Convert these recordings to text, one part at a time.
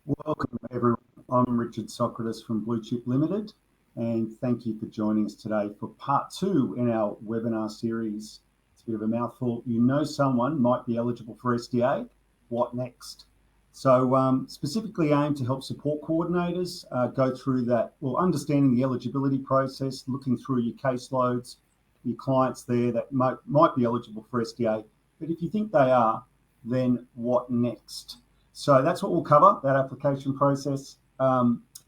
Welcome, everyone. I'm Richard Socrates from BlueCHP Limited, and thank you for joining us today for part two in our webinar series. It's a bit of a mouthful. You know someone might be eligible for SDA. What next? So specifically aimed to help support coordinators go through that, well, understanding the eligibility process, looking through your caseloads, your clients there that might be eligible for SDA. But if you think they are, then what next? So that's what we'll cover, that application process.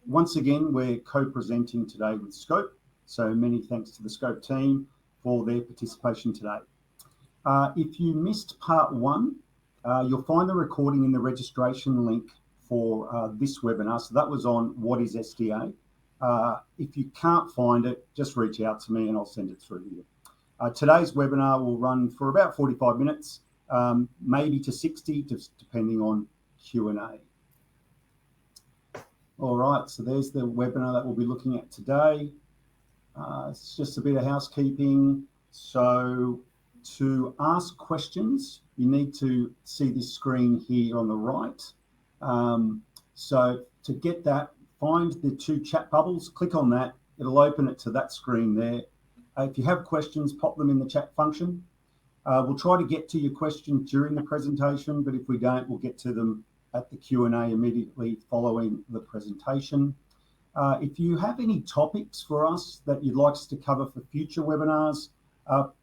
Once again, we're co-presenting today with Scope. So many thanks to the Scope team for their participation today. If you missed part one, you'll find the recording in the registration link for this webinar. So that was on what is SDA. If you can't find it, just reach out to me and I'll send it through to you. Today's webinar will run for about 45 minutes, maybe to 60, just depending on Q&A. All right, so there's the webinar that we'll be looking at today. It's just a bit of housekeeping. So to ask questions, you need to see this screen here on the right. So to get that, find the two chat bubbles, click on that. It'll open it to that screen there. If you have questions, pop them in the chat function. We'll try to get to your questions during the presentation, but if we don't, we'll get to them at the Q&A immediately following the presentation. If you have any topics for us that you'd like us to cover for future webinars,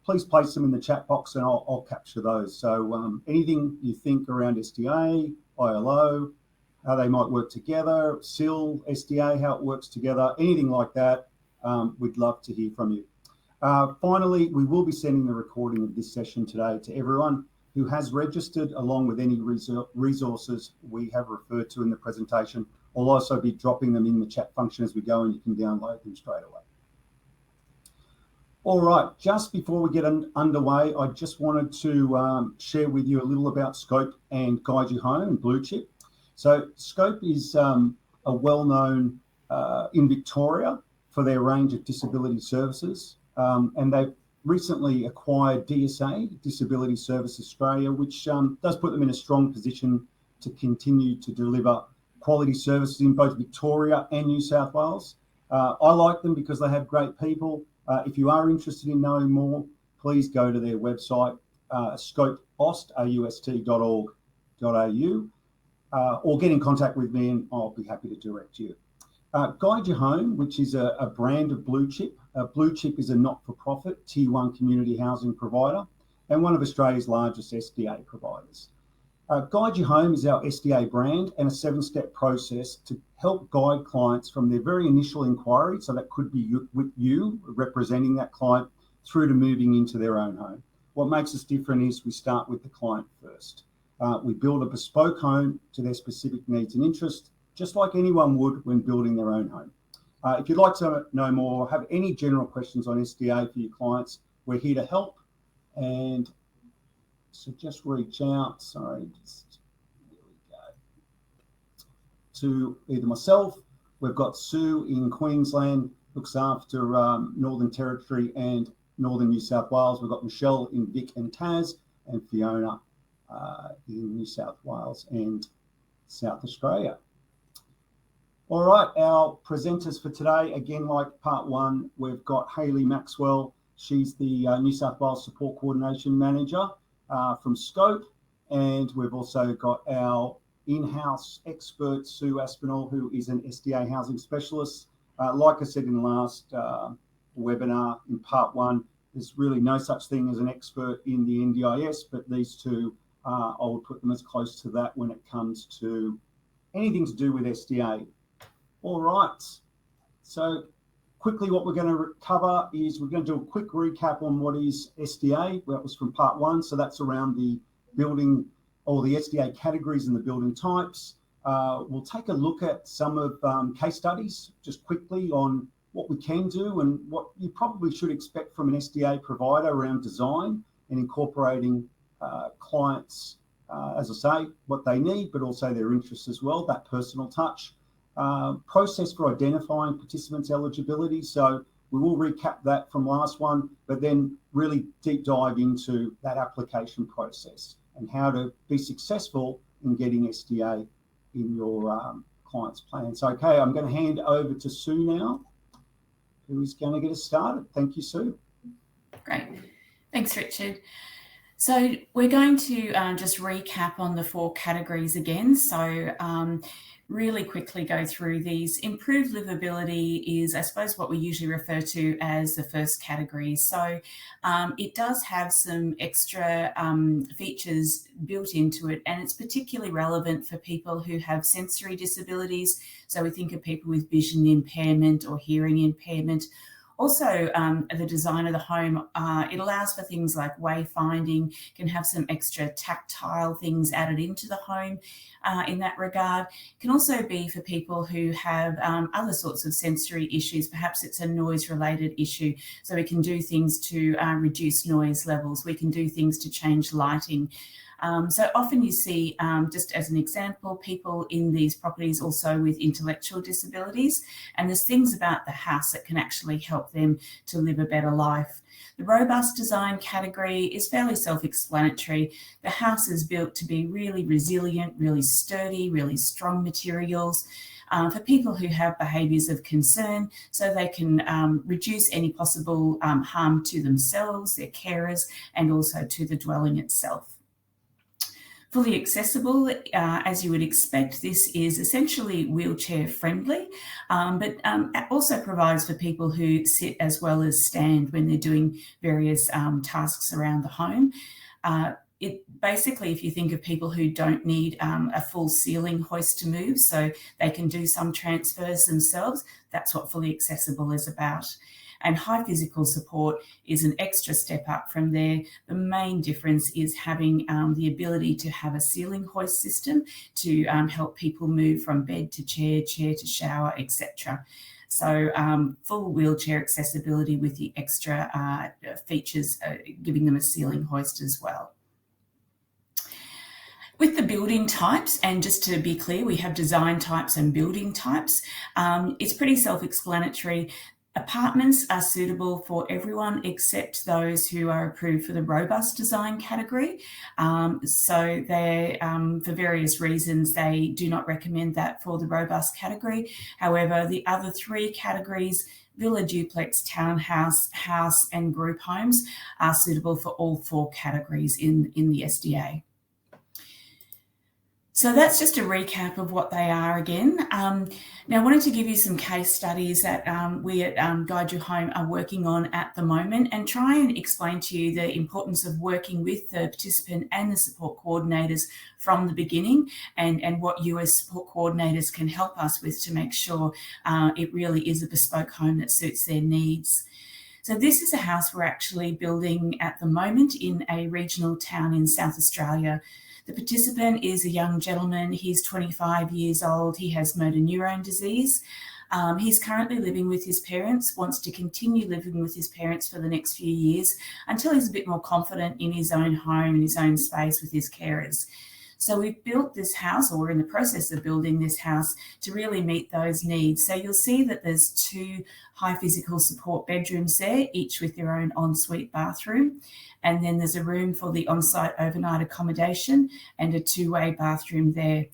please place them in the chat box and I'll capture those. So anything you think around SDA, ILO, how they might work together, SIL, SDA, how it works together, anything like that, we'd love to hear from you. Finally, we will be sending the recording of this session today to everyone who has registered, along with any resources we have referred to in the presentation. I'll also be dropping them in the chat function as we go, and you can download them straight away. All right, just before we get underway, I just wanted to share with you a little about Scope and Guide You Home and BlueCHP. So Scope is a well-known in Victoria for their range of disability services, and they've recently acquired DSA, Disability Service Australia, which does put them in a strong position to continue to deliver quality services in both Victoria and New South Wales. I like them because they have great people. If you are interested in knowing more, please go to their website, scopeaust.org.au, or get in contact with me and I'll be happy to direct you. Guide Your Home, which is a brand of BlueCHP. BlueCHP is a not-for-profit Tier 1 community housing provider and one of Australia's largest SDA providers. Guide Your Home is our SDA brand and a 7-step process to help guide clients from their very initial inquiry, so that could be you representing that client, through to moving into their own home. What makes us different is we start with the client first. We build a bespoke home to their specific needs and interests, just like anyone would when building their own home. If you'd like to know more, have any general questions on SDA for your clients, we're here to help. And so just reach out, there we go, to either myself. We've got Sue in Queensland, looks after Northern Territory and Northern New South Wales. We've got Michelle in Vic and Tas, and Fiona in New South Wales and South Australia. All right, our presenters for today, again, like part one, we've got Hayley Maxwell. She's the New South Wales Support Coordination Manager from Scope. And we've also got our in-house expert, Sue Aspinall, who is an SDA housing specialist. Like I said in the last webinar in part one, there's really no such thing as an expert in the NDIS, but these two, I would put them as close to that when it comes to anything to do with SDA. All right, so quickly what we're going to cover is we're going to do a quick recap on what is SDA. That was from part one, so that's around the building, or the SDA categories and the building types. We'll take a look at some of case studies just quickly on what we can do and what you probably should expect from an SDA provider around design and incorporating clients, as I say, what they need, but also their interests as well, that personal touch. Process for identifying participants' eligibility. So we will recap that from last one, but then really deep dive into that application process and how to be successful in getting SDA in your client's plan. So, okay, I'm going to hand over to Sue now, who is going to get us started. Thank you, Sue. Great. Thanks, Richard. So we're going to just recap on the 4 categories again. So really quickly go through these. Improved livability is, I suppose, what we usually refer to as the first category. So it does have some extra features built into it, and it's particularly relevant for people who have sensory disabilities. So we think of people with vision impairment or hearing impairment. Also, the design of the home, it allows for things like wayfinding, can have some extra tactile things added into the home in that regard. Can also be for people who have other sorts of sensory issues. Perhaps it's a noise-related issue. So we can do things to reduce noise levels. We can do things to change lighting. So often you see, just as an example, people in these properties also with intellectual disabilities, and there's things about the house that can actually help them to live a better life. The robust design category is fairly self-explanatory. The house is built to be really resilient, really sturdy, really strong materials. For people who have behaviours of concern, so they can reduce any possible harm to themselves, their carers, and also to the dwelling itself. Fully accessible, as you would expect, this is essentially wheelchair friendly, but also provides for people who sit as well as stand when they're doing various tasks around the home. It basically, if you think of people who don't need a full ceiling hoist to move, so they can do some transfers themselves, that's what fully accessible is about. And high physical support is an extra step up from there. The main difference is having the ability to have a ceiling hoist system to help people move from bed to chair, chair to shower, etc. So full wheelchair accessibility with the extra features, giving them a ceiling hoist as well. With the building types, and just to be clear, we have design types and building types. It's pretty self-explanatory. Apartments are suitable for everyone except those who are approved for the robust design category. So they, for various reasons, they do not recommend that for the robust category. However, the other 3 categories, villa, duplex, townhouse, house, and group homes, are suitable for all 4 categories in the SDA. So that's just a recap of what they are again. Now I wanted to give you some case studies that we at Guide Your Home are working on at the moment, and try and explain to you the importance of working with the participant and the support coordinators from the beginning, and what you as support coordinators can help us with to make sure it really is a bespoke home that suits their needs. So this is a house we're actually building at the moment in a regional town in South Australia. The participant is a young gentleman. He's 25 years old. He has motor neurone disease. He's currently living with his parents, wants to continue living with his parents for the next few years until he's a bit more confident in his own home and his own space with his carers. So we've built this house, or we're in the process of building this house, to really meet those needs. So you'll see that there's 2 high physical support bedrooms there, each with their own ensuite bathroom. And then there's a room for the on-site overnight accommodation and a 2-way bathroom there.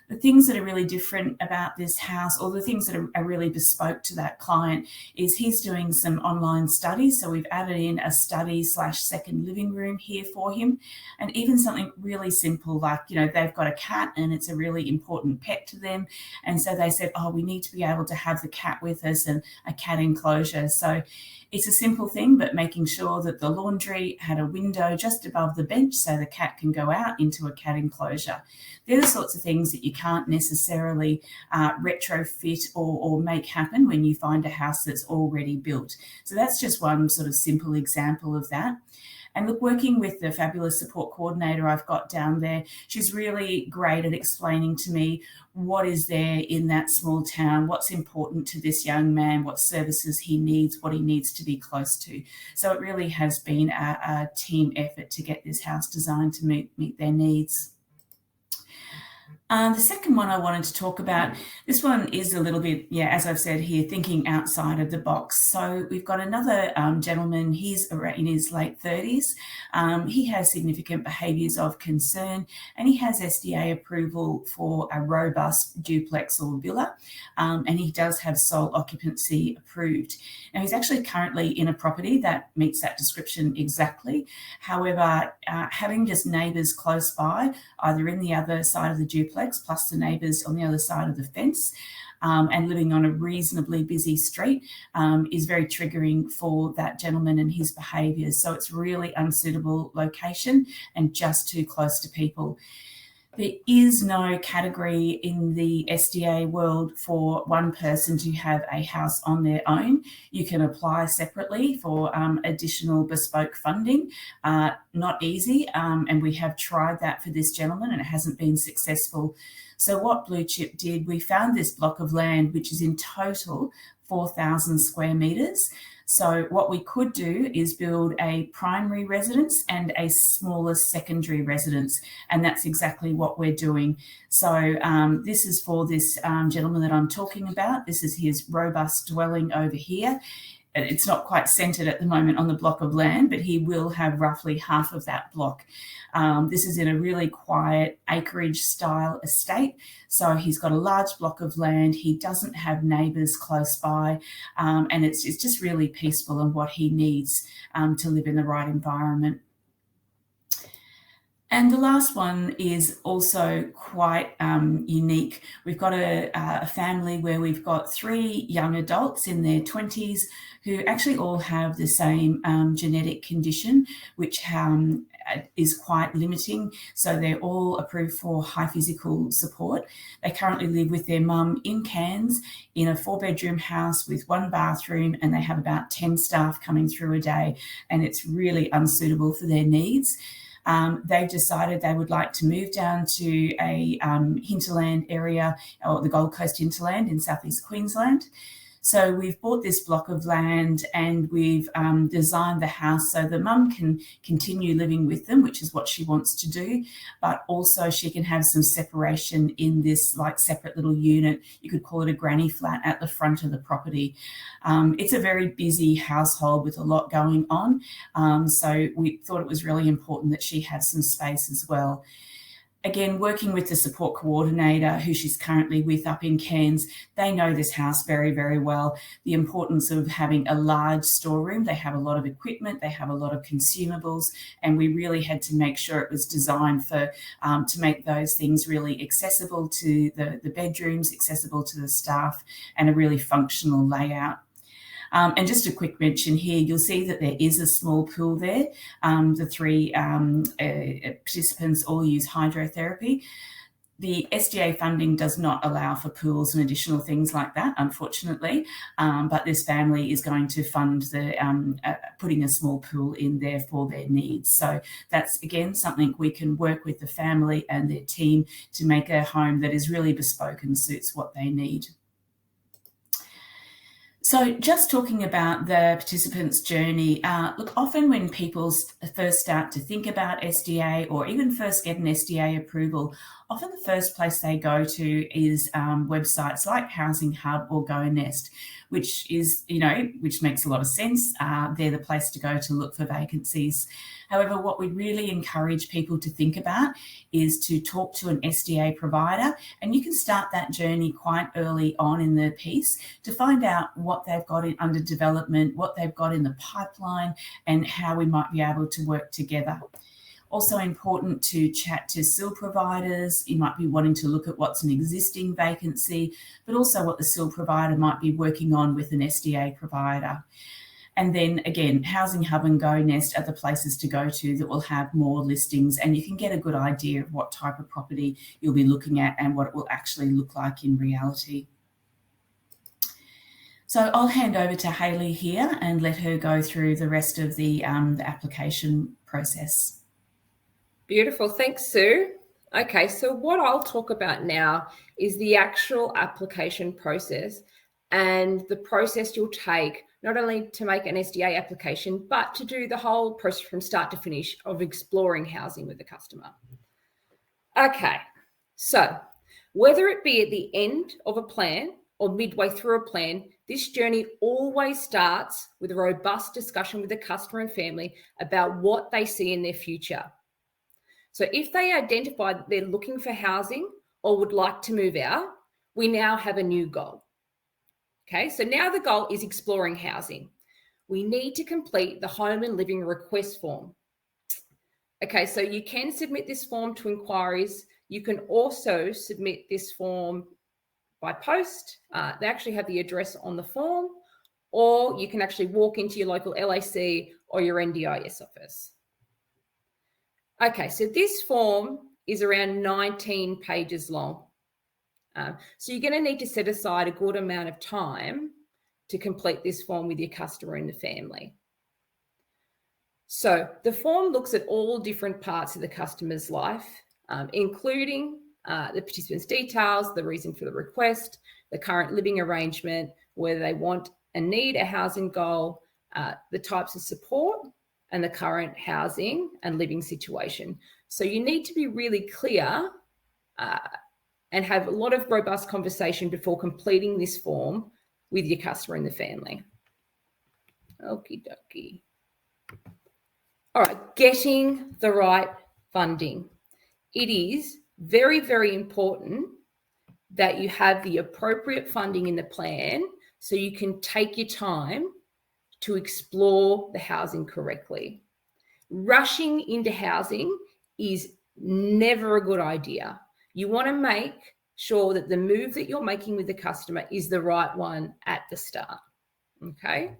The things that are really different about this house, or the things that are really bespoke to that client, is he's doing some online studies. So we've added in a study/second living room here for him. And even something really simple like, they've got a cat and it's a really important pet to them. And so they said, oh, we need to be able to have the cat with us and a cat enclosure. So it's a simple thing, but making sure that the laundry had a window just above the bench so the cat can go out into a cat enclosure. They're the sorts of things that you can't necessarily retrofit or make happen when you find a house that's already built. So that's just one sort of simple example of that. And look, working with the fabulous support coordinator I've got down there, she's really great at explaining to me what is there in that small town, what's important to this young man, what services he needs, what he needs to be close to. So it really has been a team effort to get this house designed to meet their needs. The second one I wanted to talk about, this one is a little bit, as I've said here, thinking outside of the box. So we've got another gentleman, he's in his late 30s. He has significant behaviours of concern, and he has SDA approval for a robust duplex or villa, and he does have sole occupancy approved. Now, he's actually currently in a property that meets that description exactly. However, having just neighbours close by, either in the other side of the duplex, plus the neighbours on the other side of the fence, and living on a reasonably busy street is very triggering for that gentleman and his behaviours. So it's really unsuitable location and just too close to people. There is no category in the SDA world for one person to have a house on their own. You can apply separately for additional bespoke funding. Not easy, and we have tried that for this gentleman and it hasn't been successful. So what BlueCHP did, we found this block of land, which is in total 4,000 square metres. So what we could do is build a primary residence and a smaller secondary residence, and that's exactly what we're doing. So this is for this gentleman that I'm talking about. This is his robust dwelling over here. It's not quite centred at the moment on the block of land, but he will have roughly half of that block. This is in a really quiet acreage style estate. So he's got a large block of land. He doesn't have neighbours close by, and it's just really peaceful and what he needs to live in the right environment. And the last one is also quite unique. We've got a family where we've got 3 young adults in their 20s who actually all have the same genetic condition, which is quite limiting. So they're all approved for high physical support. They currently live with their mum in Cairns in a 4-bedroom house with 1 bathroom, and they have about 10 staff coming through a day, and it's really unsuitable for their needs. They've decided they would like to move down to a hinterland area, or the Gold Coast hinterland in southeast Queensland. So we've bought this block of land and we've designed the house so the mum can continue living with them, which is what she wants to do, but also she can have some separation in this like separate little unit. You could call it a granny flat at the front of the property. It's a very busy household with a lot going on. So we thought it was really important that she had some space as well. Again, working with the support coordinator who she's currently with up in Cairns, they know this house very, very well. The importance of having a large storeroom. They have a lot of equipment, they have a lot of consumables, and we really had to make sure it was designed for to make those things really accessible to the bedrooms, accessible to the staff, and a really functional layout. And just a quick mention here, you'll see that there is a small pool there. The 3 participants all use hydrotherapy. The SDA funding does not allow for pools and additional things like that, unfortunately, but this family is going to fund the putting a small pool in there for their needs. So that's, again, something we can work with the family and their team to make a home that is really bespoke and suits what they need. So just talking about the participants' journey, look, often when people first start to think about SDA or even first get an SDA approval, often the first place they go to is websites like Housing Hub or Go Nest, which is, which makes a lot of sense. They're the place to go to look for vacancies. However, what we really encourage people to think about is to talk to an SDA provider, and you can start that journey quite early on in the piece to find out what they've got under development, what they've got in the pipeline, and how we might be able to work together. Also important to chat to SIL providers. You might be wanting to look at what's an existing vacancy, but also what the SIL provider might be working on with an SDA provider. And then again, Housing Hub and Go Nest are the places to go to that will have more listings, and you can get a good idea of what type of property you'll be looking at and what it will actually look like in reality. So I'll hand over to Hayley here and let her go through the rest of the application process. Beautiful. Thanks, Sue. Okay, so what I'll talk about now is the actual application process and the process you'll take not only to make an SDA application, but to do the whole process from start to finish of exploring housing with the customer. Okay, so Whether it be at the end of a plan or midway through a plan, this journey always starts with a robust discussion with the customer and family about what they see in their future. So if they identify that they're looking for housing or would like to move out, we now have a new goal. Okay, so now the goal is exploring housing. We need to complete the home and living request form. Okay, so you can submit this form to inquiries. You can also submit this form by post. They actually have the address on the form, or you can actually walk into your local LAC or your NDIS office. Okay, so this form is around 19 pages long. So you're going to need to set aside a good amount of time to complete this form with your customer and the family. So the form looks at all different parts of the customer's life, including the participant's details, the reason for the request, the current living arrangement, whether they want and need a housing goal, the types of support, and the current housing and living situation. So you need to be really clear and have a lot of robust conversation before completing this form with your customer and the family. Okie dokie. All right, getting the right funding. It is very, very important that you have the appropriate funding in the plan so you can take your time to explore the housing correctly. Rushing into housing is never a good idea. You want to make sure that the move that you're making with the customer is the right one at the start. Okay,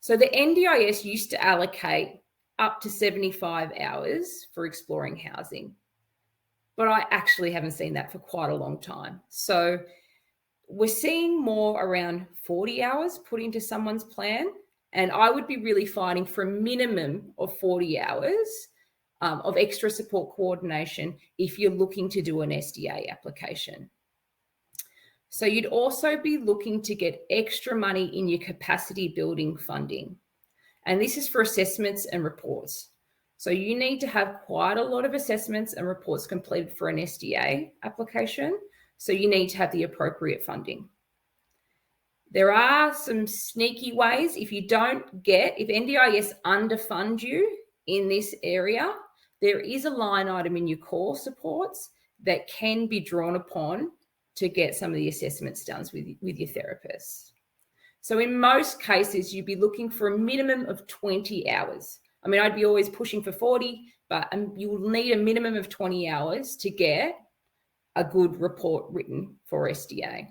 so the NDIS used to allocate up to 75 hours for exploring housing, but I actually haven't seen that for quite a long time. So we're seeing more around 40 hours put into someone's plan, and I would be really fighting for a minimum of 40 hours of extra support coordination if you're looking to do an SDA application. So you'd also be looking to get extra money in your capacity building funding. And this is for assessments and reports. So you need to have quite a lot of assessments and reports completed for an SDA application. So you need to have the appropriate funding. There are some sneaky ways. If NDIS underfund you in this area, there is a line item in your core supports that can be drawn upon to get some of the assessments done with your therapist. So in most cases, you'd be looking for a minimum of 20 hours. I mean, I'd be always pushing for 40, but you will need a minimum of 20 hours to get a good report written for SDA.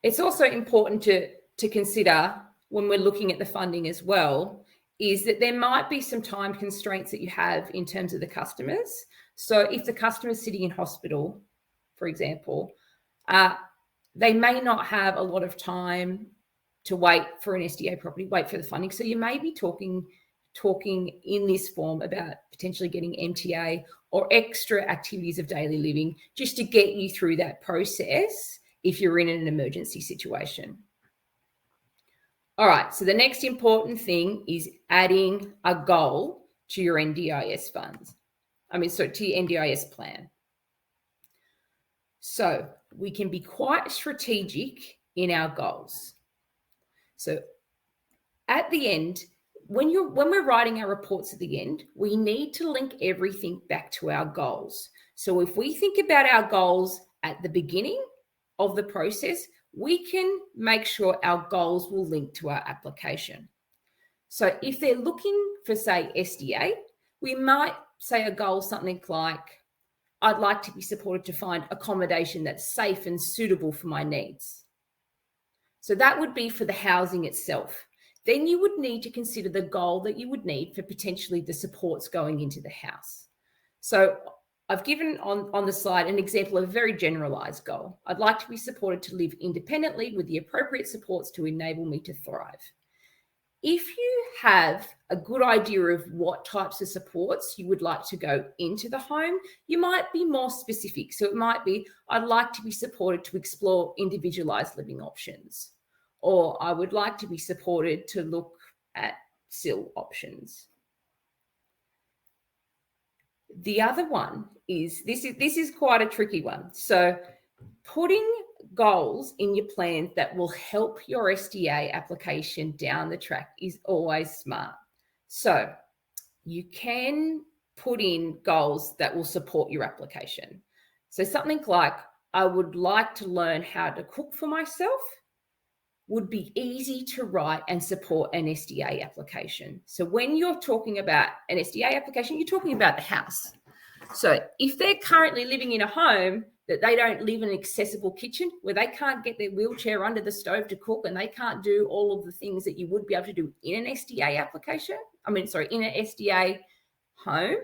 It's also important to consider when we're looking at the funding as well, is that there might be some time constraints that you have in terms of the customers. So if the customer's sitting in hospital, for example, they may not have a lot of time to wait for an SDA property, wait for the funding. So you may be talking in this form about potentially getting MTA or extra activities of daily living just to get you through that process if you're in an emergency situation. All right, so the next important thing is adding a goal to your NDIS funds. To your NDIS plan. So we can be quite strategic in our goals. So at the end, when we're writing our reports at the end, we need to link everything back to our goals. So if we think about our goals at the beginning of the process, we can make sure our goals will link to our application. So if they're looking for, say, SDA, we might say a goal something like, I'd like to be supported to find accommodation that's safe and suitable for my needs. So that would be for the housing itself. Then you would need to consider the goal that you would need for potentially the supports going into the house. So I've given on the slide an example of a very generalized goal. I'd like to be supported to live independently with the appropriate supports to enable me to thrive. If you have a good idea of what types of supports you would like to go into the home, you might be more specific. So it might be, I'd like to be supported to explore individualized living options, or I would like to be supported to look at SIL options. The other one is this is quite a tricky one. So putting goals in your plans that will help your SDA application down the track is always smart. So you can put in goals that will support your application. So something like, I would like to learn how to cook for myself would be easy to write and support an SDA application. So when you're talking about an SDA application, you're talking about the house. So if they're currently living in a home that they don't live in an accessible kitchen, where they can't get their wheelchair under the stove to cook, and they can't do all of the things that you would be able to do in an SDA application, in an SDA home,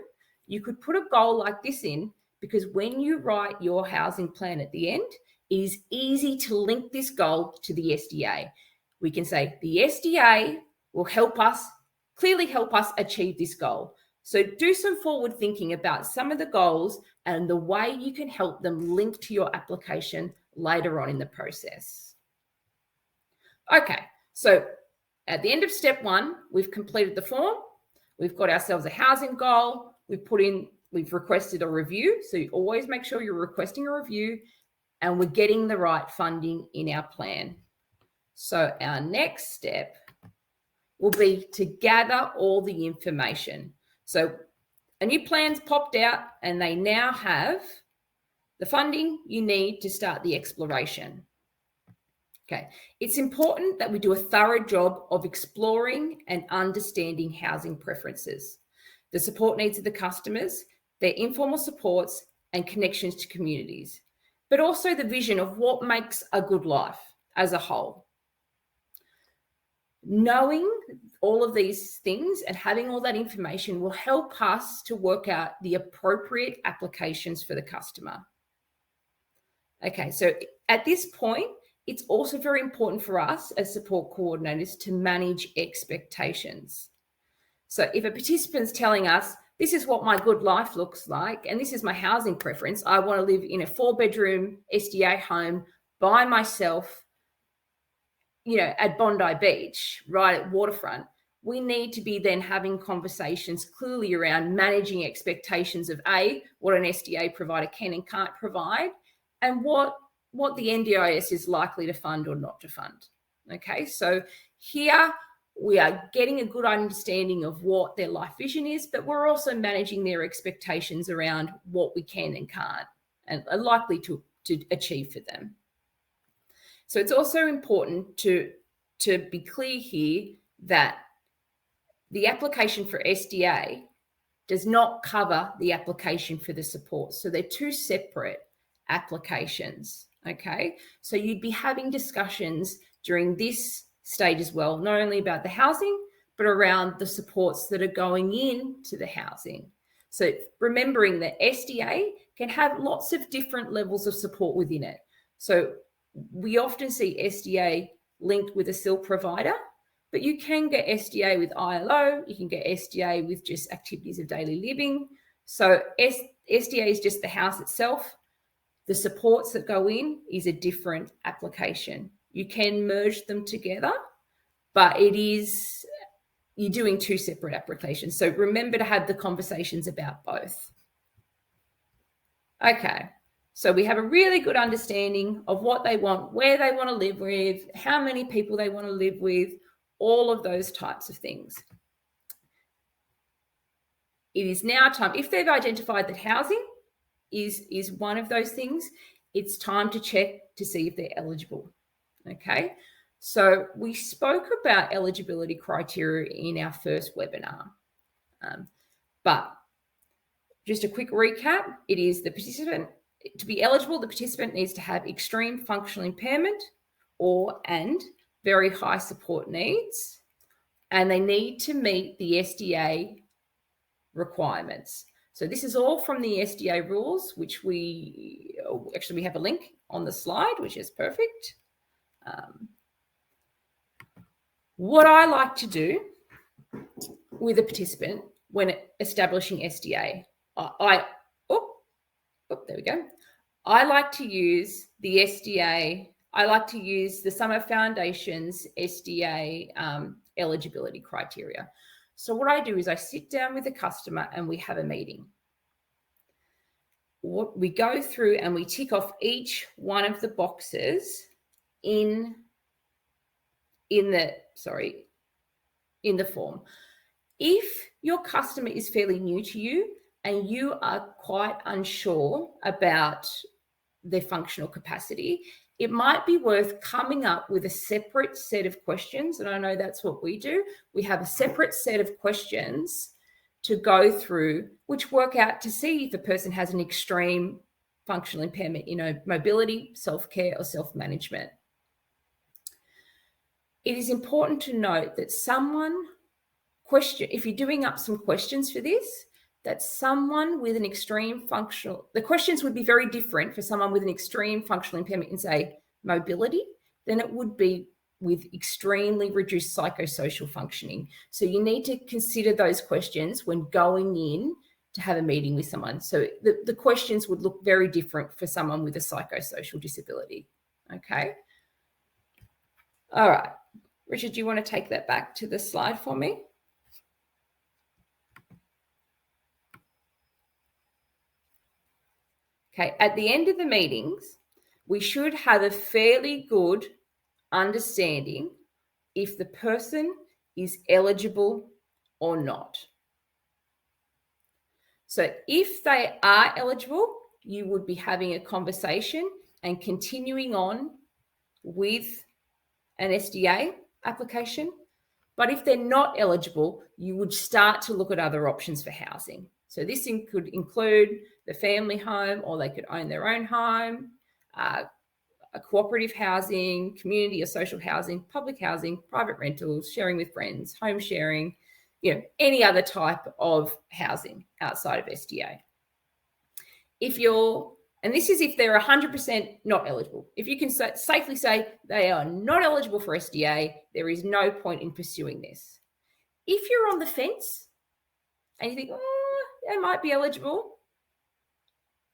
you could put a goal like this in, because when you write your housing plan at the end, it is easy to link this goal to the SDA. We can say the SDA will clearly help us achieve this goal. So do some forward thinking about some of the goals and the way you can help them link to your application later on in the process. Okay, so at the end of step 1, we've completed the form. We've got ourselves a housing goal. We've requested a review. So you always make sure you're requesting a review, and we're getting the right funding in our plan. So our next step will be to gather all the information. So a new plan's popped out, and they now have the funding you need to start the exploration. Okay, it's important that we do a thorough job of exploring and understanding housing preferences, the support needs of the customers, their informal supports and connections to communities, but also the vision of what makes a good life as a whole. Knowing all of these things and having all that information will help us to work out the appropriate applications for the customer. Okay, so at this point, it's also very important for us as support coordinators to manage expectations. So if a participant's telling us, this is what my good life looks like, and this is my housing preference, I want to live in a 4-bedroom SDA home by myself, at Bondi Beach, right at waterfront, we need to be then having conversations clearly around managing expectations of what an SDA provider can and can't provide, and what the NDIS is likely to fund or not to fund. Okay, so here we are getting a good understanding of what their life vision is, but we're also managing their expectations around what we can and can't and are likely to achieve for them. So it's also important to be clear here that the application for SDA does not cover the application for the support. So they're two separate applications, okay? So you'd be having discussions during this stage as well, not only about the housing, but around the supports that are going into the housing. So remembering that SDA can have lots of different levels of support within it. So we often see SDA linked with a SIL provider, but you can get SDA with ILO, you can get SDA with just activities of daily living. So SDA is just the house itself. The supports that go in is a different application. You can merge them together, but you're doing two separate applications. So remember to have the conversations about both. Okay. So we have a really good understanding of what they want, where they want to live with, how many people they want to live with, all of those types of things. It is now time, if they've identified that housing is one of those things, it's time to check to see if they're eligible. Okay, so we spoke about eligibility criteria in our first webinar, but just a quick recap, it is the participant. To be eligible, the participant needs to have extreme functional impairment and very high support needs, and they need to meet the SDA requirements. So this is all from the SDA rules, which we have a link on the slide, which is perfect. What I like to do with a participant when establishing SDA, there we go. I like to use the SDA. I like to use the Summer Foundation's SDA eligibility criteria. So what I do is I sit down with the customer and we have a meeting. we go through and we tick off each one of the boxes in the form. If your customer is fairly new to you and you are quite unsure about their functional capacity, it might be worth coming up with a separate set of questions. And I know that's what we do. We have a separate set of questions to go through, which work out to see if a person has an extreme functional impairment, mobility, self-care, or self-management. It is important to note that if you're doing up some questions for this, that someone with an extreme the questions would be very different for someone with an extreme functional impairment in, say, mobility, than it would be with extremely reduced psychosocial functioning. So you need to consider those questions when going in to have a meeting with someone. So the questions would look very different for someone with a psychosocial disability. Okay. All right. Richard, do you want to take that back to the slide for me? Okay, at the end of the meetings, we should have a fairly good understanding if the person is eligible or not. So if they are eligible, you would be having a conversation and continuing on with an SDA application. But if they're not eligible, you would start to look at other options for housing. So this could include the family home, or they could own their own home, a cooperative housing, community or social housing, public housing, private rentals, sharing with friends, home sharing, any other type of housing outside of SDA. And this is if they're 100% not eligible. If you can safely say they are not eligible for SDA, there is no point in pursuing this. If you're on the fence and you think, they might be eligible,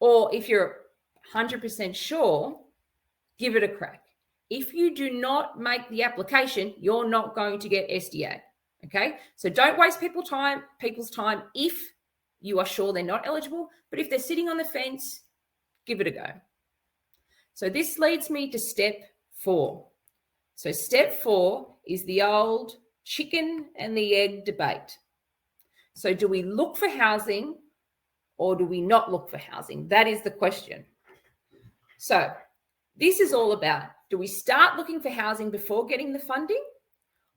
or if you're 100% sure, give it a crack. If you do not make the application, you're not going to get SDA. Okay, so don't waste people's time if you are sure they're not eligible. But if they're sitting on the fence, give it a go. So this leads me to step 4. So step 4 is the old chicken and the egg debate. So do we look for housing or do we not look for housing? That is the question. So this is all about, do we start looking for housing before getting the funding,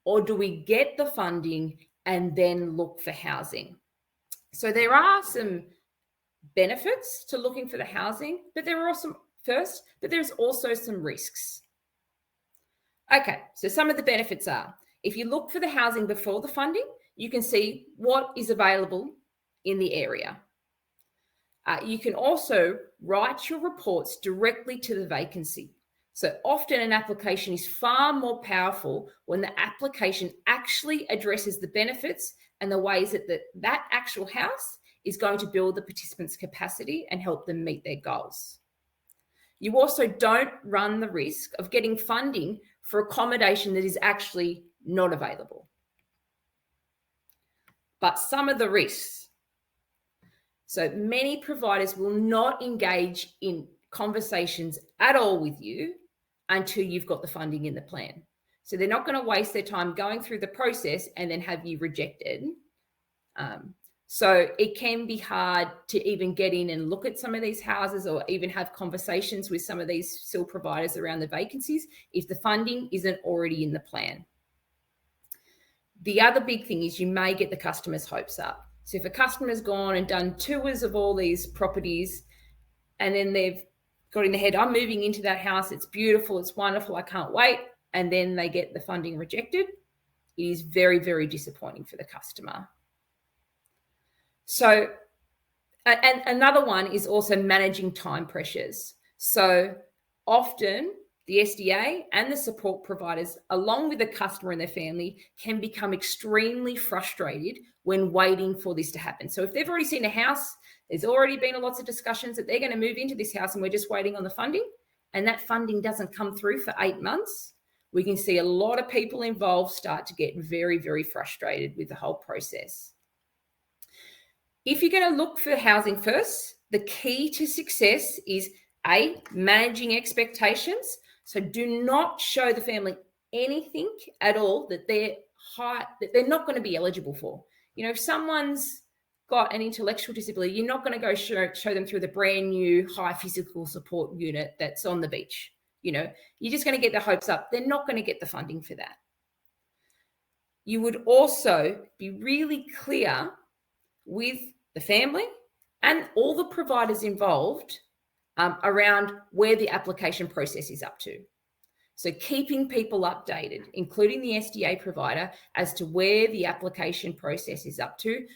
or do we get the funding and then look for housing? So there are some benefits to looking for the housing, but there's also some risks. Okay, so some of the benefits are, if you look for the housing before the funding, you can see what is available in the area. You can also write your reports directly to the vacancy. So often an application is far more powerful when the application actually addresses the benefits and the ways that actual house is going to build the participants' capacity and help them meet their goals. You also don't run the risk of getting funding for accommodation that is actually not available. But some of the risks. So many providers will not engage in conversations at all with you until you've got the funding in the plan. So they're not going to waste their time going through the process and then have you rejected. So it can be hard to even get in and look at some of these houses or even have conversations with some of these SIL providers around the vacancies if the funding isn't already in the plan. The other big thing is you may get the customer's hopes up. So if a customer's gone and done tours of all these properties and then they've got in their head, I'm moving into that house, it's beautiful, it's wonderful, I can't wait, and then they get the funding rejected, it is very, very disappointing for the customer. So, and another one is also managing time pressures. So often the SDA and the support providers, along with the customer and their family, can become extremely frustrated when waiting for this to happen. So if they've already seen a house, there's already been lots of discussions that they're going to move into this house and we're just waiting on the funding, and that funding doesn't come through for 8 months, we can see a lot of people involved start to get very, very frustrated with the whole process. If you're going to look for housing first, the key to success is managing expectations. So do not show the family anything at all that they're not going to be eligible for. If someone's got an intellectual disability, you're not going to go show them through the brand new high physical support unit that's on the beach. You're just going to get their hopes up. They're not going to get the funding for that. You would also be really clear with the family and all the providers involved around where the application process is up to. So keeping people updated, including the SDA provider, as to where the application process is up to.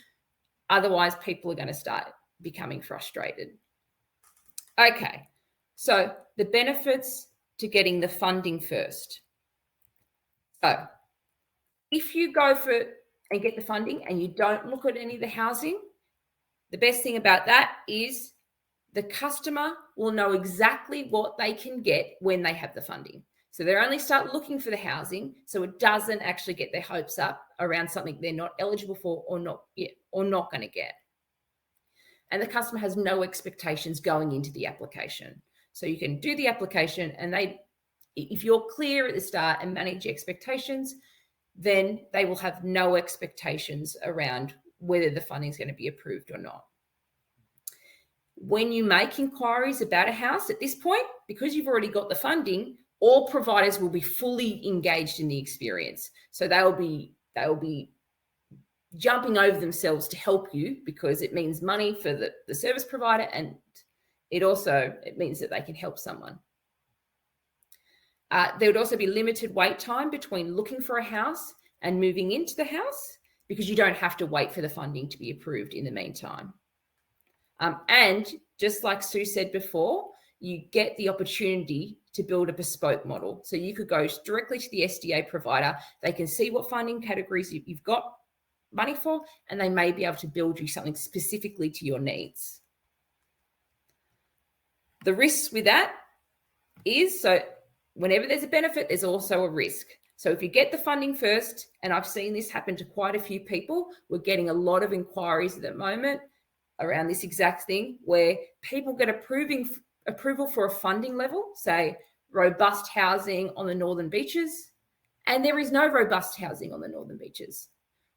Otherwise, people are going to start becoming frustrated. Okay, so the benefits to getting the funding first. So if you go for and get the funding and you don't look at any of the housing, the best thing about that is the customer will know exactly what they can get when they have the funding. So they only start looking for the housing, so it doesn't actually get their hopes up around something they're not eligible for or not going to get. And the customer has no expectations going into the application. So you can do the application, and if you're clear at the start and manage expectations, then they will have no expectations around whether the funding is going to be approved or not. When you make inquiries about a house at this point, because you've already got the funding, all providers will be fully engaged in the experience. So they'll be jumping over themselves to help you, because it means money for the service provider, and it means that they can help someone. There would also be limited wait time between looking for a house and moving into the house, because you don't have to wait for the funding to be approved in the meantime. And just like Sue said before, you get the opportunity to build a bespoke model. So you could go directly to the SDA provider. They can see what funding categories you've got money for, and they may be able to build you something specifically to your needs. The risks with that is, so whenever there's a benefit, there's also a risk. So if you get the funding first, and I've seen this happen to quite a few people, we're getting a lot of inquiries at the moment around this exact thing, where people get approval for a funding level, say robust housing on the northern beaches, and there is no robust housing on the northern beaches.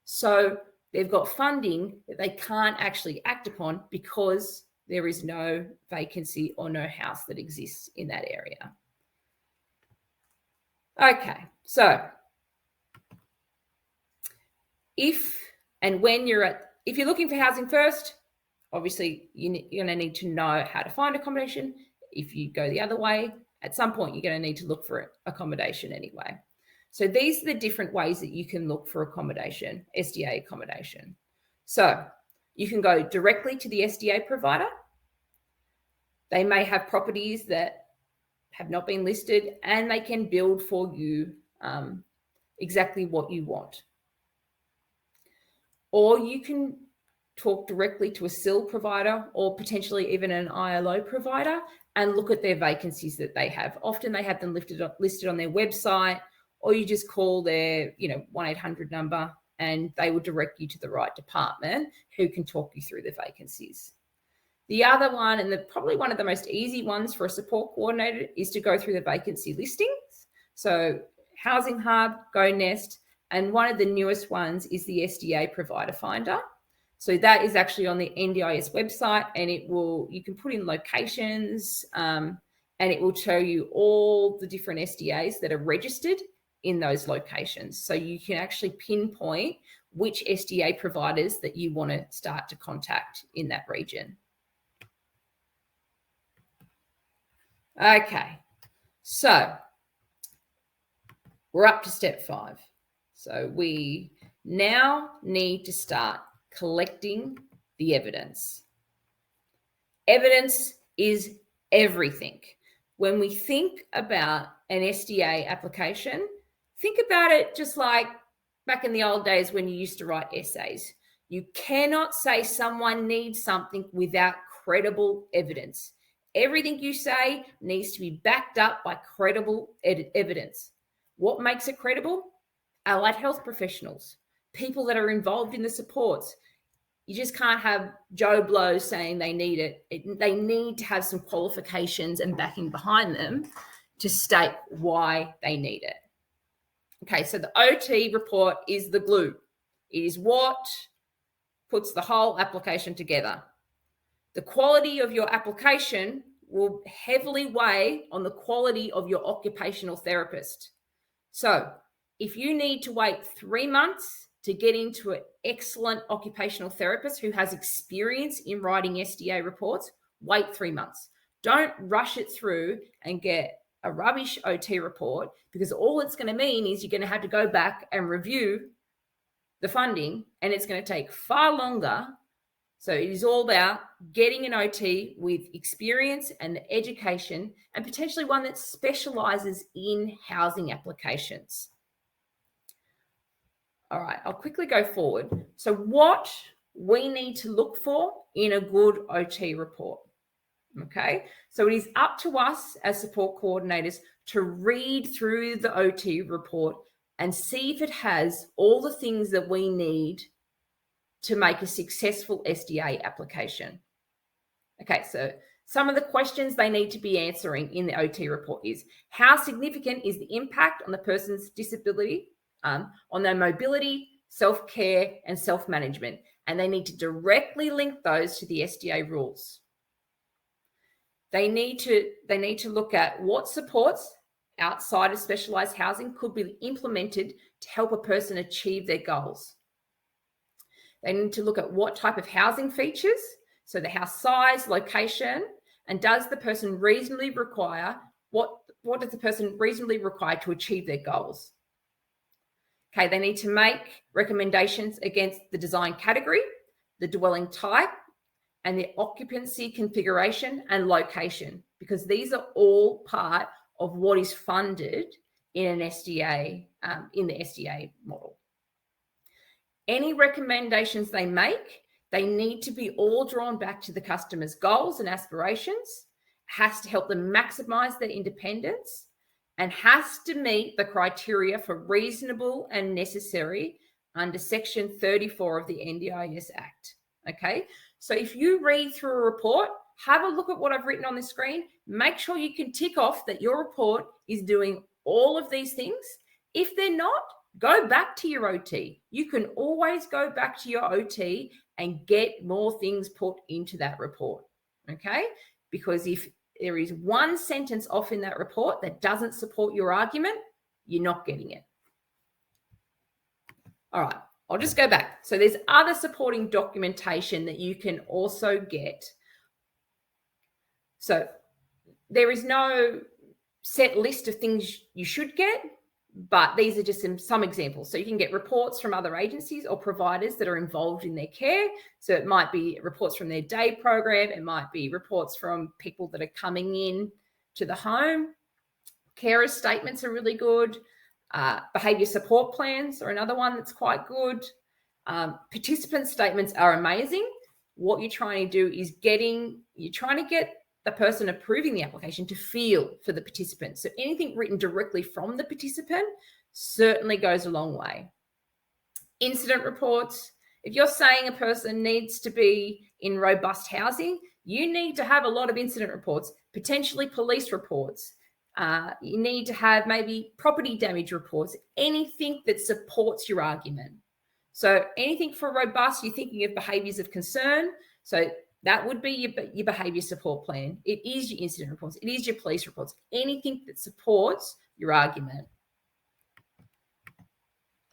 So they've got funding that they can't actually act upon because there is no vacancy or no house that exists in that area. Okay, so if you're looking for housing first, obviously you're going to need to know how to find accommodation. If you go the other way, at some point you're going to need to look for accommodation anyway. So these are the different ways that you can look for accommodation, SDA accommodation. So you can go directly to the SDA provider. They may have properties that have not been listed, and they can build for you exactly what you want. Or you can talk directly to a SIL provider, or potentially even an ILO provider, and look at their vacancies that they have. Often they have them listed on their website, or you just call their 1-800 number, and they will direct you to the right department who can talk you through the vacancies. The other one, and probably one of the most easy ones for a support coordinator, is to go through the vacancy listings. So Housing Hub, Go Nest, and one of the newest ones is the SDA Provider Finder. So that is actually on the NDIS website, and you can put in locations, and it will show you all the different SDAs that are registered in those locations. So you can actually pinpoint which SDA providers that you want to start to contact in that region. Okay, so we're up to step 5. So we now need to start collecting the evidence. Evidence is everything. When we think about an SDA application, think about it just like back in the old days when you used to write essays. You cannot say someone needs something without credible evidence. Everything you say needs to be backed up by credible evidence. What makes it credible? Allied health professionals, people that are involved in the supports. You just can't have Joe Blow saying they need it. They need to have some qualifications and backing behind them to state why they need it. Okay, so the OT report is the glue. It is what puts the whole application together. The quality of your application will heavily weigh on the quality of your occupational therapist. So if you need to wait 3 months to get into an excellent occupational therapist who has experience in writing SDA reports, wait 3 months. Don't rush it through and get a rubbish OT report, because all it's going to mean is you're going to have to go back and review the funding, and it's going to take far longer. So it is all about getting an OT with experience and education, and potentially one that specializes in housing applications. All right, I'll quickly go forward. So what we need to look for in a good OT report. Okay, so it is up to us as support coordinators to read through the OT report and see if it has all the things that we need to make a successful SDA application. Okay, so some of the questions they need to be answering in the OT report is, how significant is the impact on the person's disability, on their mobility, self-care, and self-management? And they need to directly link those to the SDA rules. They need to look at what supports outside of specialised housing could be implemented to help a person achieve their goals. They need to look at what type of housing features, so the house size, location, and does the person reasonably require, what does the person reasonably require to achieve their goals? Okay, they need to make recommendations against the design category, the dwelling type, and the occupancy configuration and location, because these are all part of what is funded in an SDA, in the SDA model. Any recommendations they make, they need to be all drawn back to the customer's goals and aspirations, has to help them maximize their independence, and has to meet the criteria for reasonable and necessary under Section 34 of the NDIS Act. Okay, so if you read through a report, have a look at what I've written on the screen, make sure you can tick off that your report is doing all of these things. If they're not, go back to your OT. You can always go back to your OT and get more things put into that report, okay? Because if there is one sentence off in that report that doesn't support your argument, you're not getting it. All right, I'll just go back. So there's other supporting documentation that you can also get. So there is no set list of things you should get, but these are just some examples. So you can get reports from other agencies or providers that are involved in their care. So it might be reports from their day program. It might be reports from people that are coming in to the home. Carer statements are really good. Behaviour support plans are another one that's quite good. Participant statements are amazing. What you're trying to do is you're trying to get the person approving the application to feel for the participant. So anything written directly from the participant certainly goes a long way. Incident reports. If you're saying a person needs to be in robust housing, you need to have a lot of incident reports, potentially police reports. You need to have maybe property damage reports, anything that supports your argument. So anything for robust, you're thinking of behaviours of concern. So that would be your behaviour support plan. It is your incident reports. It is your police reports. Anything that supports your argument.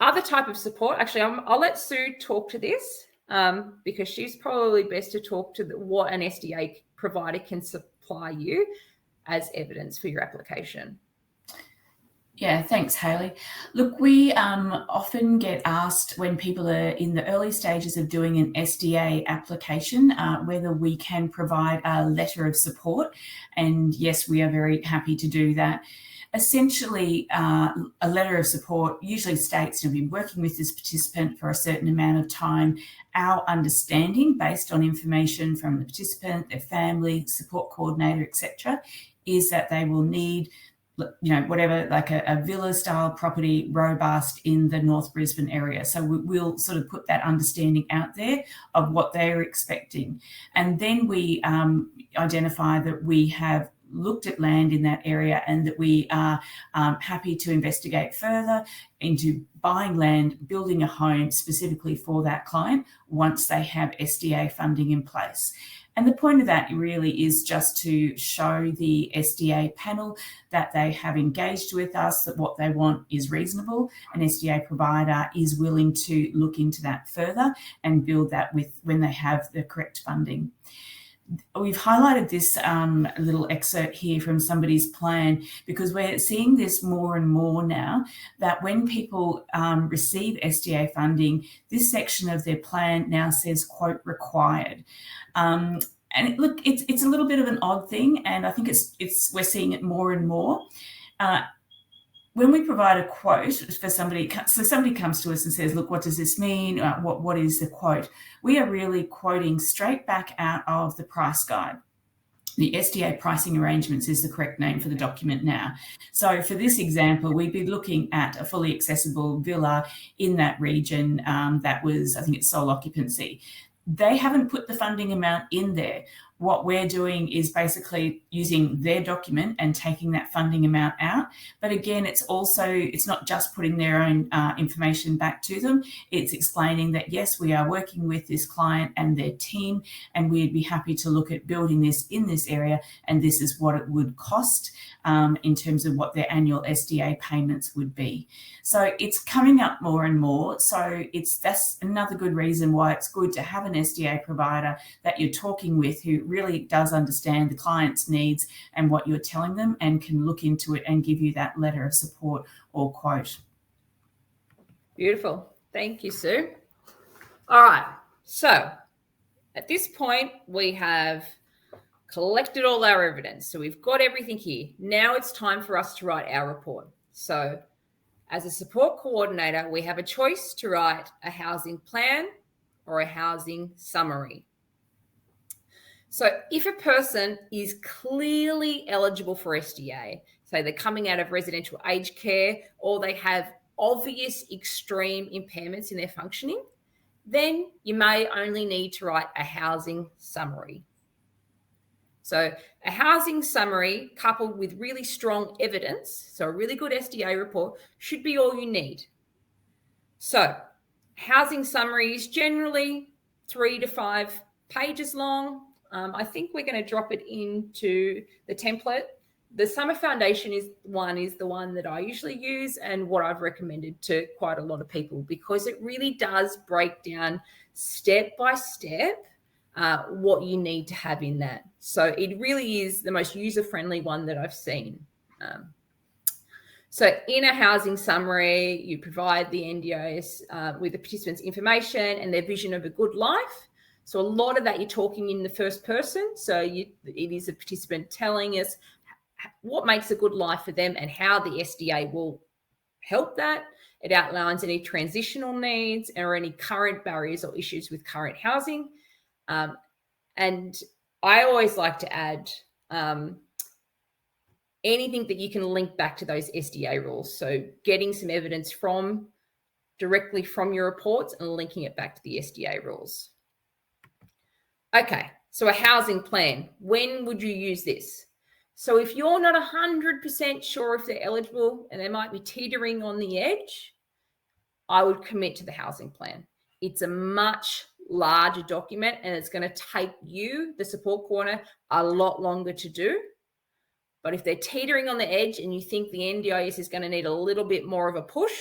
Other type of support, actually, I'll let Sue talk to this because she's probably best to talk to what an SDA provider can supply you as evidence for your application. Yeah, thanks, Hayley. Look, we often get asked when people are in the early stages of doing an SDA application whether we can provide a letter of support. And yes, we are very happy to do that. Essentially, a letter of support usually states we've been working with this participant for a certain amount of time. Our understanding, based on information from the participant, their family, support coordinator, etc., is that they will need whatever, like a villa style property, robust in the North Brisbane area. So we'll sort of put that understanding out there of what they're expecting. And then we identify that we have looked at land in that area and that we are happy to investigate further into buying land, building a home specifically for that client once they have SDA funding in place. And the point of that really is just to show the SDA panel that they have engaged with us, that what they want is reasonable. An SDA provider is willing to look into that further and build that when they have the correct funding. We've highlighted this little excerpt here from somebody's plan because we're seeing this more and more now, that when people receive SDA funding, this section of their plan now says, quote, required. And it's a little bit of an odd thing, and I think we're seeing it more and more. When we provide a quote for somebody, so somebody comes to us and says, look, what does this mean? What is the quote? We are really quoting straight back out of the price guide. The SDA pricing arrangements is the correct name for the document now. So for this example, we'd be looking at a fully accessible villa in that region that was, I think it's sole occupancy. They haven't put the funding amount in there. What we're doing is basically using their document and taking that funding amount out. But again, it's not just putting their own information back to them. It's explaining that, yes, we are working with this client and their team, and we'd be happy to look at building this in this area, and this is what it would cost in terms of what their annual SDA payments would be. So it's coming up more and more. So that's another good reason why it's good to have an SDA provider that you're talking with who really does understand the client's needs and what you're telling them and can look into it and give you that letter of support or quote. Beautiful. Thank you, Sue. All right. So at this point, we have collected all our evidence. So we've got everything here. Now it's time for us to write our report. So as a support coordinator, we have a choice to write a housing plan or a housing summary. So if a person is clearly eligible for SDA, say they're coming out of residential aged care, or they have obvious extreme impairments in their functioning, then you may only need to write a housing summary. So a housing summary coupled with really strong evidence, so a really good SDA report, should be all you need. So housing summary is generally 3 to 5 pages long. I think we're going to drop it into the template. The Summer Foundation is the one that I usually use and what I've recommended to quite a lot of people, because it really does break down step by step what you need to have in that. So it really is the most user-friendly one that I've seen. So in a housing summary, you provide the NDIS with the participants' information and their vision of a good life. So a lot of that you're talking in the first person. So it is a participant telling us what makes a good life for them and how the SDA will help that. It outlines any transitional needs or any current barriers or issues with current housing. And I always like to add anything that you can link back to those SDA rules. So getting some evidence directly from your reports and linking it back to the SDA rules. Okay, so a housing plan. When would you use this? So if you're not 100% sure if they're eligible and they might be teetering on the edge, I would commit to the housing plan. It's a much larger document and it's going to take you, the support corner, a lot longer to do. But if they're teetering on the edge and you think the NDIS is going to need a little bit more of a push,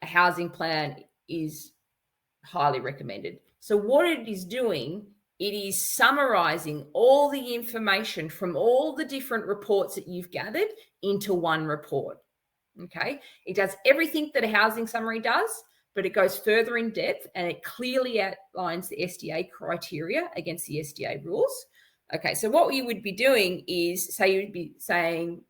a housing plan is highly recommended. So what it is doing, it is summarizing all the information from all the different reports that you've gathered into one report. Okay, it does everything that a housing summary does, but it goes further in depth and it clearly outlines the SDA criteria against the SDA rules. Okay, so what you would be doing is, say you'd be saying,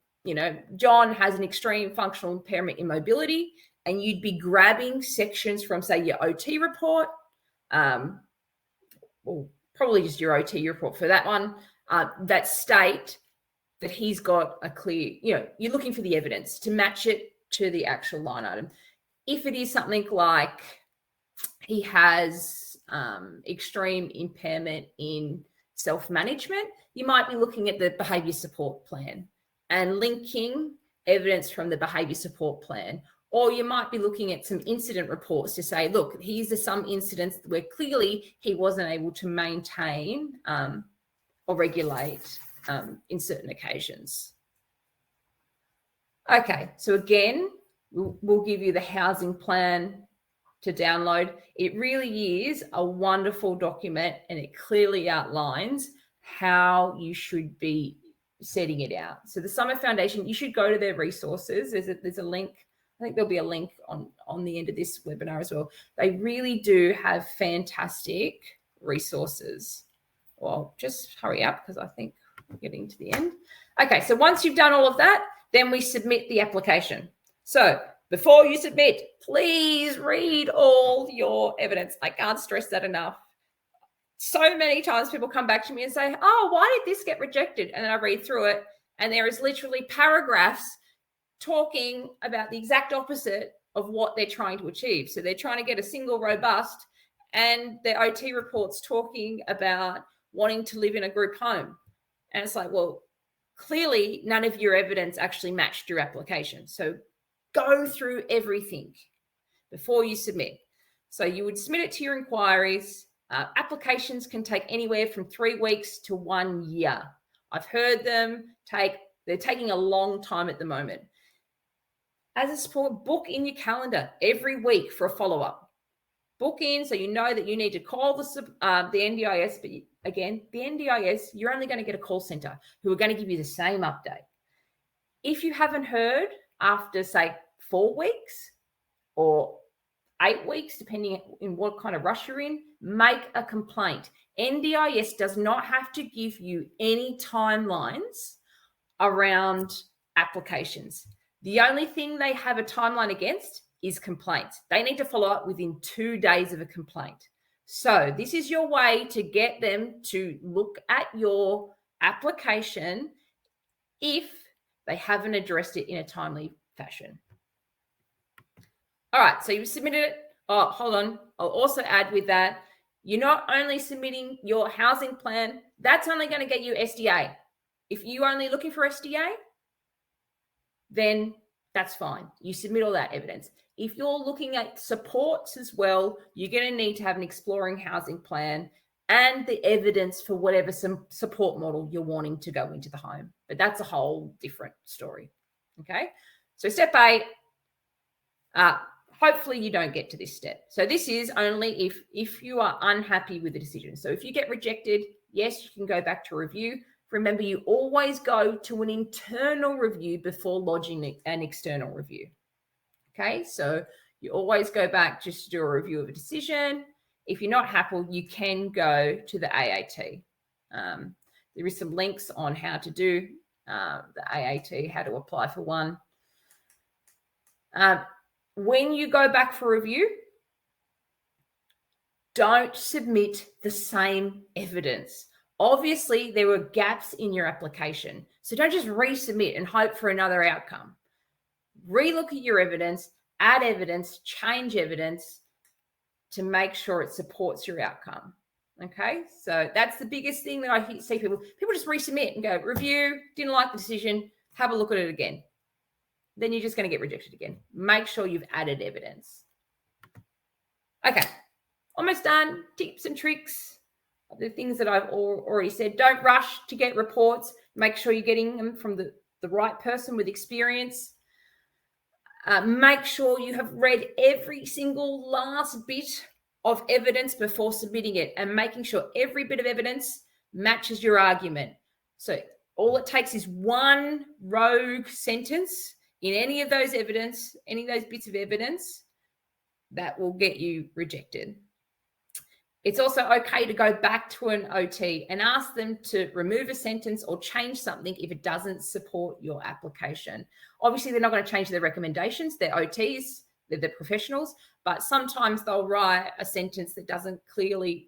John has an extreme functional impairment in mobility, and you'd be grabbing sections from, say, your OT report, or probably just your OT report for that one, that state that he's got a clear, you're looking for the evidence to match it to the actual line item. If it is something like he has extreme impairment in self-management, you might be looking at the behaviour support plan and linking evidence from the behaviour support plan. Or you might be looking at some incident reports to say, look, here's some incidents where clearly he wasn't able to maintain or regulate in certain occasions. Okay, so again, we'll give you the housing plan to download. It really is a wonderful document, and it clearly outlines how you should be setting it out. So the Summer Foundation, you should go to their resources. There's a link. I think there'll be a link on the end of this webinar as well. They really do have fantastic resources. Well, just hurry up because I think we're getting to the end. Okay, so once you've done all of that, then we submit the application. So before you submit, please read all your evidence. I can't stress that enough. So many times people come back to me and say, oh, why did this get rejected? And then I read through it, and there is literally paragraphs talking about the exact opposite of what they're trying to achieve. So they're trying to get a single robust, and their OT reports talking about wanting to live in a group home. And it's like, well, clearly none of your evidence actually matched your application. So go through everything before you submit. So you would submit it to your inquiries. Applications can take anywhere from 3 weeks to 1 year. I've heard them they're taking a long time at the moment. As a support, book in your calendar every week for a follow-up. Book in so you know that you need to call the NDIS, but again, the NDIS, you're only going to get a call center who are going to give you the same update. If you haven't heard after, say, 4 weeks or 8 weeks, depending on what kind of rush you're in, make a complaint. NDIS does not have to give you any timelines around applications. The only thing they have a timeline against is complaints. They need to follow up within 2 days of a complaint. So this is your way to get them to look at your application if they haven't addressed it in a timely fashion. All right, so you've submitted it. Oh, hold on. I'll also add with that, you're not only submitting your housing plan, that's only going to get you SDA. If you're only looking for SDA, then that's fine. You submit all that evidence. If you're looking at supports as well, you're going to need to have an exploring housing plan and the evidence for whatever some support model you're wanting to go into the home. But that's a whole different story. Okay. So step 8, hopefully you don't get to this step. So this is only if you are unhappy with the decision. So if you get rejected, yes, you can go back to review. Remember, you always go to an internal review before lodging an external review. Okay, so you always go back just to do a review of a decision. If you're not happy, you can go to the AAT. There is some links on how to do the AAT, how to apply for one. When you go back for review, don't submit the same evidence. Obviously, there were gaps in your application. So don't just resubmit and hope for another outcome. Relook at your evidence, add evidence, change evidence to make sure it supports your outcome. Okay, so that's the biggest thing that I see people just resubmit and go, review, didn't like the decision, have a look at it again. Then you're just going to get rejected again. Make sure you've added evidence. Okay, almost done. Tips and tricks. The things that I've already said. Don't rush to get reports. Make sure you're getting them from the right person with experience. Make sure you have read every single last bit of evidence before submitting it and making sure every bit of evidence matches your argument. So all it takes is one rogue sentence in any of those bits of evidence that will get you rejected. It's also okay to go back to an OT and ask them to remove a sentence or change something if it doesn't support your application. Obviously, they're not going to change their recommendations. They're OTs, they're the professionals, but sometimes they'll write a sentence that doesn't clearly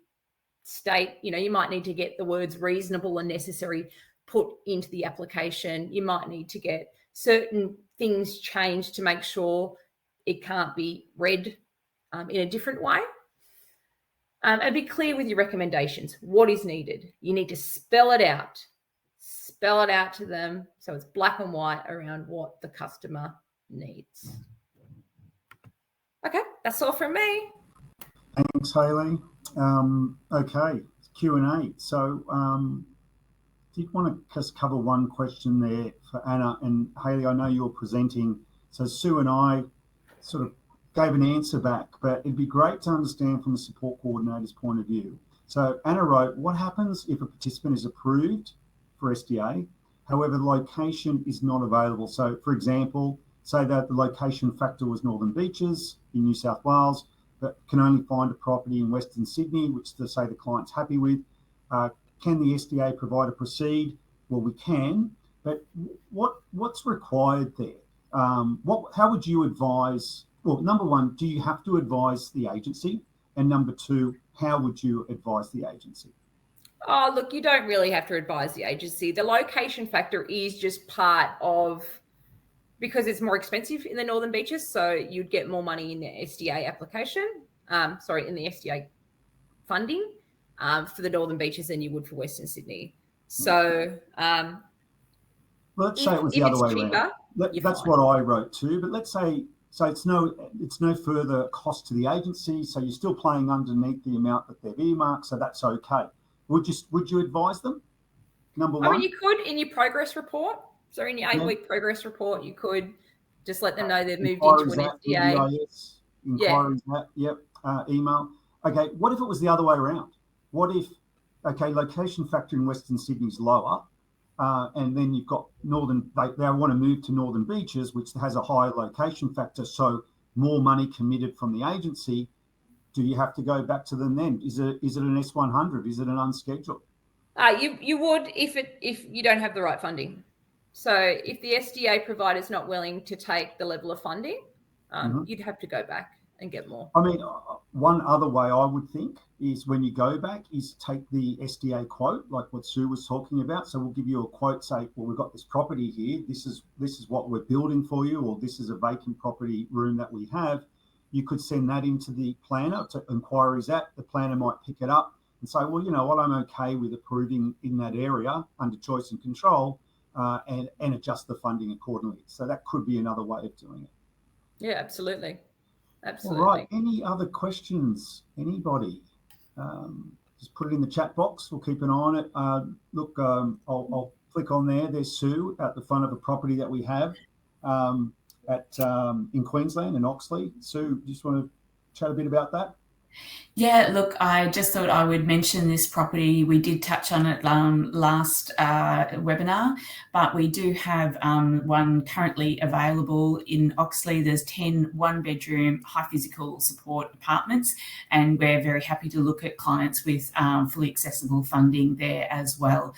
state, you might need to get the words reasonable and necessary put into the application. You might need to get certain things changed to make sure it can't be read in a different way. And be clear with your recommendations. What is needed? You need to spell it out. Spell it out to them so it's black and white around what the customer needs. Okay, that's all from me. Thanks, Hayley. Okay, Q&A. So did want to just cover one question there for Anna. And Hayley, I know you're presenting. So Sue and I sort of gave an answer back, but it'd be great to understand from the support coordinator's point of view. So Anna wrote, what happens if a participant is approved for SDA, however, the location is not available? So for example, say that the location factor was Northern Beaches in New South Wales, but can only find a property in Western Sydney, which to say the client's happy with. Can the SDA provider proceed? Well, we can, but what's required there? How would you advise? Well, number one, do you have to advise the agency? And number two, how would you advise the agency? Oh, look, you don't really have to advise the agency. The location factor is just part of, because it's more expensive in the Northern Beaches, so you'd get more money in the SDA application, in the SDA funding for the Northern Beaches than you would for Western Sydney. So let's say it was the other way around. That's what I wrote too, but let's say, so it's no further cost to the agency, so you're still playing underneath the amount that they've earmarked, so that's okay. Would you advise them? Number one? I mean, you could in your progress report. So in your 8-week progress report, you could just let them know they've moved into an SDA. Inquiries email. Okay, what if it was the other way around? What if, location factor in Western Sydney is lower, and then you've got they want to move to Northern Beaches, which has a higher location factor, so more money committed from the agency. Do you have to go back to them then? Is it an S100? Is it an unscheduled? You would if you don't have the right funding. So if the SDA provider is not willing to take the level of funding, you'd have to go back and get more. I mean, one other way I would think is when you go back is take the SDA quote, like what Sue was talking about. So we'll give you a quote, say, well, we've got this property here. This is what we're building for you, or this is a vacant property room that we have. You could send that into the planner to inquiries at. The planner might pick it up and say, well, you know what, I'm okay with approving in that area under choice and control, and adjust the funding accordingly. So that could be another way of doing it. Yeah, absolutely. Absolutely. All right. Any other questions? Anybody? Just put it in the chat box. We'll keep an eye on it. I'll click on there. There's Sue at the front of a property that we have in Queensland, in Oxley. Sue, do you just want to chat a bit about that? Yeah, look, I just thought I would mention this property. We did touch on it last webinar, but we do have one currently available in Oxley. There's 10 one-bedroom high physical support apartments, and we're very happy to look at clients with fully accessible funding there as well.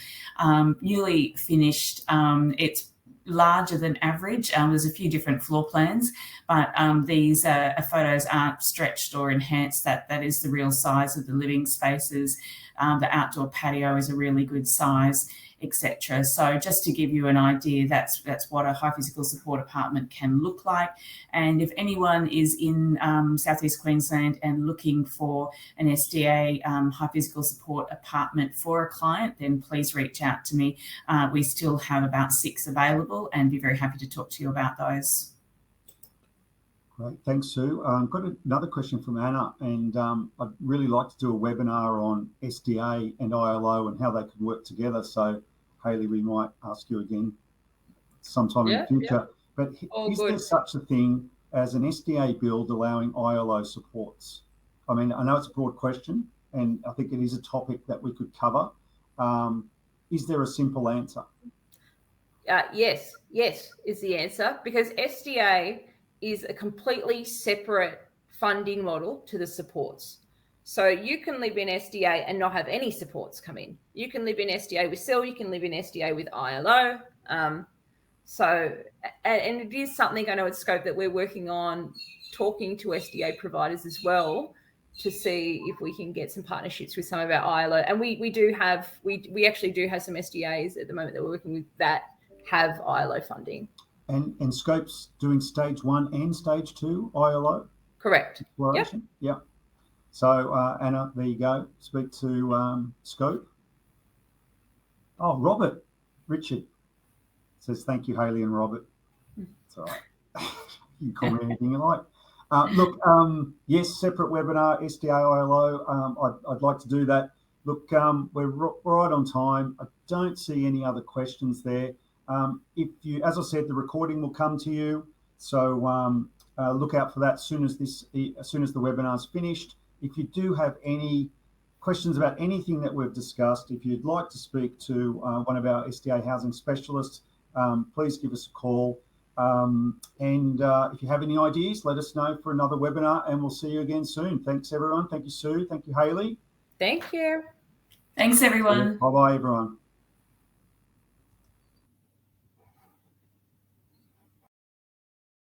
Newly finished, it's larger than average. There's a few different floor plans, but these photos aren't stretched or enhanced. That is the real size of the living spaces. The outdoor patio is a really good size, etc. So just to give you an idea, that's what a high physical support apartment can look like. And if anyone is in Southeast Queensland and looking for an SDA high physical support apartment for a client, then please reach out to me. We still have about 6 available and be very happy to talk to you about those. Great, thanks, Sue. I've got another question from Anna, and I'd really like to do a webinar on SDA and ILO and how they can work together. So, Hayley, we might ask you again sometime in the future. Yeah. But is there such a thing as an SDA build allowing ILO supports? I mean, I know it's a broad question, and I think it is a topic that we could cover. Is there a simple answer? Yes is the answer, because SDA is a completely separate funding model to the supports. So you can live in SDA and not have any supports come in. You can live in SDA with CEL, you can live in SDA with ILO. And it is something I know at Scope that we're working on, talking to SDA providers as well, to see if we can get some partnerships with some of our ILO. And we actually do have some SDAs at the moment that we're working with that have ILO funding. And Scope's doing stage 1 and stage 2 ILO? Correct. Exploration? Yep. So, Anna, there you go. Speak to Scope. Oh, Richard says, thank you, Hayley and Robert. It's all right. You can call me anything you like. Look, yes, separate webinar, SDA ILO. I'd like to do that. Look, we're right on time. I don't see any other questions there. If you, as I said, the recording will come to you. So look out for that as soon as the webinar is finished. If you do have any questions about anything that we've discussed, if you'd like to speak to one of our SDA housing specialists, please give us a call. And if you have any ideas, let us know for another webinar, and we'll see you again soon. Thanks, everyone. Thank you, Sue. Thank you, Hayley. Thank you. Thanks, everyone. Bye-bye, everyone.